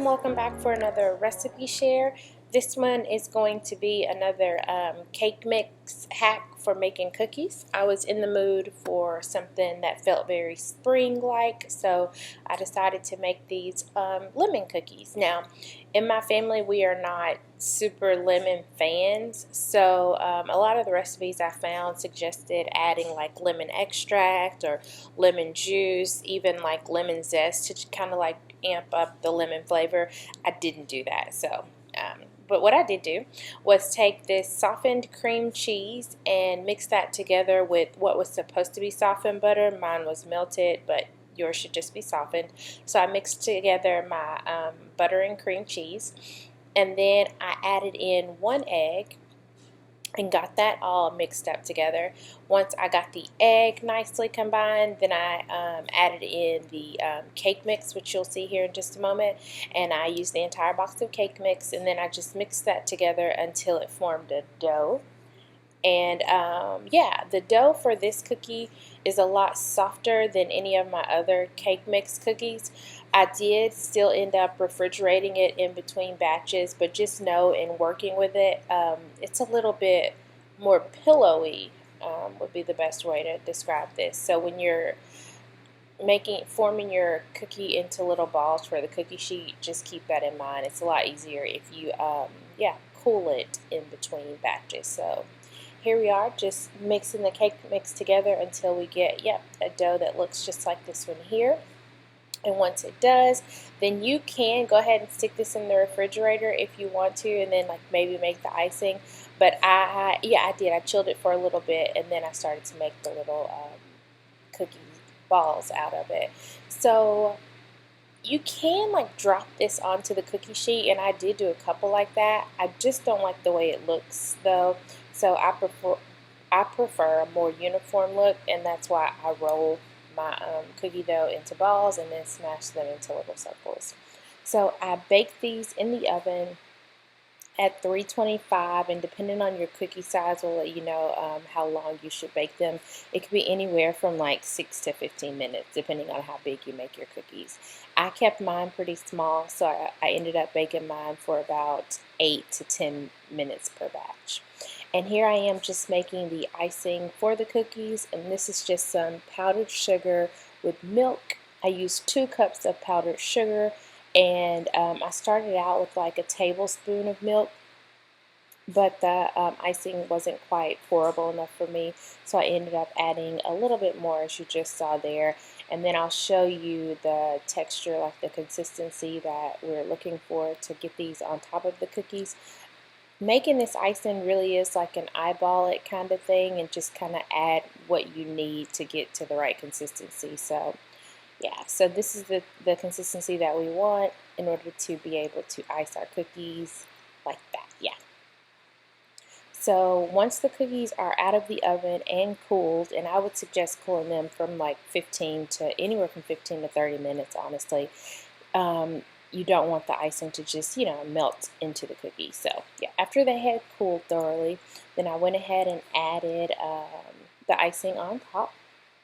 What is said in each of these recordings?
welcome back for another recipe share. This one is going to be another cake mix hack for making cookies. I was in the mood for something that felt very spring-like, so I decided to make these lemon cookies. Now, in my family, we are not super lemon fans, so a lot of the recipes I found suggested adding like lemon extract or lemon juice, even like lemon zest to kind of like amp up the lemon flavor. I didn't do that, so but what I did do was take this softened cream cheese and mix that together with what was supposed to be softened butter. Mine was melted, but yours should just be softened. So I mixed together my butter and cream cheese, and then I added in 1 egg and got that all mixed up together. Once I got the egg nicely combined, then I added in the cake mix, which you'll see here in just a moment, and I used the entire box of cake mix, and then I just mixed that together until it formed a dough. And yeah, the dough for this cookie is a lot softer than any of my other cake mix cookies. I did still end up refrigerating it in between batches, but just know in working with it, it's a little bit more pillowy, would be the best way to describe this. So when you're forming your cookie into little balls for the cookie sheet, just keep that in mind. It's a lot easier if you yeah, cool it in between batches. So here we are, just mixing the cake mix together until we get, a dough that looks just like this one here. And once it does, then you can go ahead and stick this in the refrigerator if you want to, and then like maybe make the icing. But I did. I chilled it for a little bit, and then I started to make the little cookie balls out of it. So you can like drop this onto the cookie sheet, and I did do a couple like that. I just don't like the way it looks though, so I prefer a more uniform look, and that's why I roll my cookie dough into balls and then smash them into little circles. So I baked these in the oven at 325, and depending on your cookie size will let you know how long you should bake them. It could be anywhere from like 6 to 15 minutes depending on how big you make your cookies. I kept mine pretty small, so I ended up baking mine for about 8 to 10 minutes per batch. And here I am just making the icing for the cookies, and this is just some powdered sugar with milk. I used 2 cups of powdered sugar, and I started out with like a tablespoon of milk, but the icing wasn't quite pourable enough for me, so I ended up adding a little bit more, as you just saw there. And then I'll show you the texture, like the consistency that we're looking for to get these on top of the cookies. Making this icing really is like an eyeball it kind of thing, and just kind of add what you need to get to the right consistency. So yeah, so this is the consistency that we want in order to be able to ice our cookies like that. Yeah. So once the cookies are out of the oven and cooled, and I would suggest cooling them from like anywhere from 15 to 30 minutes, honestly. You don't want the icing to just, melt into the cookie. So yeah, after they had cooled thoroughly, then I went ahead and added the icing on top,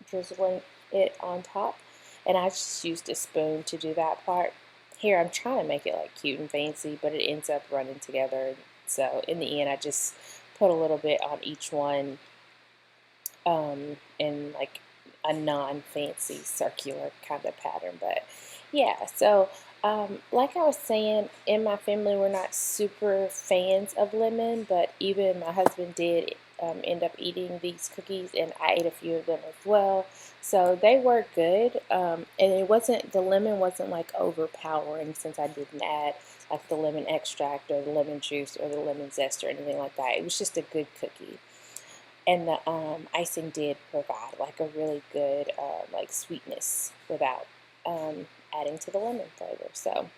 drizzling it on top, and I just used a spoon to do that part. Here I'm trying to make it like cute and fancy, but it ends up running together. So in the end, I just put a little bit on each one in like a non-fancy circular kind of pattern. But yeah, so like I was saying, in my family we're not super fans of lemon, but even my husband did end up eating these cookies, and I ate a few of them as well. So they were good, and the lemon wasn't like overpowering, since I didn't add like the lemon extract or the lemon juice or the lemon zest or anything like that. It was just a good cookie. And the icing did provide like a really good like sweetness without adding to the lemon flavor. So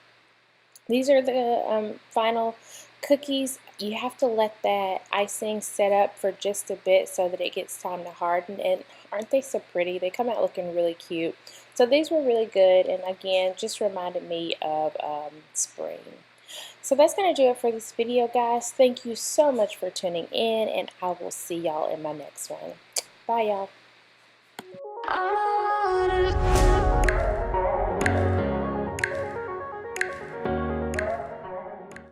these are the final cookies. You have to let that icing set up for just a bit so that it gets time to harden, and aren't they so pretty? They come out looking really cute. So these were really good, and again, just reminded me of spring. So that's going to do it for this video, guys. Thank you so much for tuning in, and I will see y'all in my next one. Bye, y'all.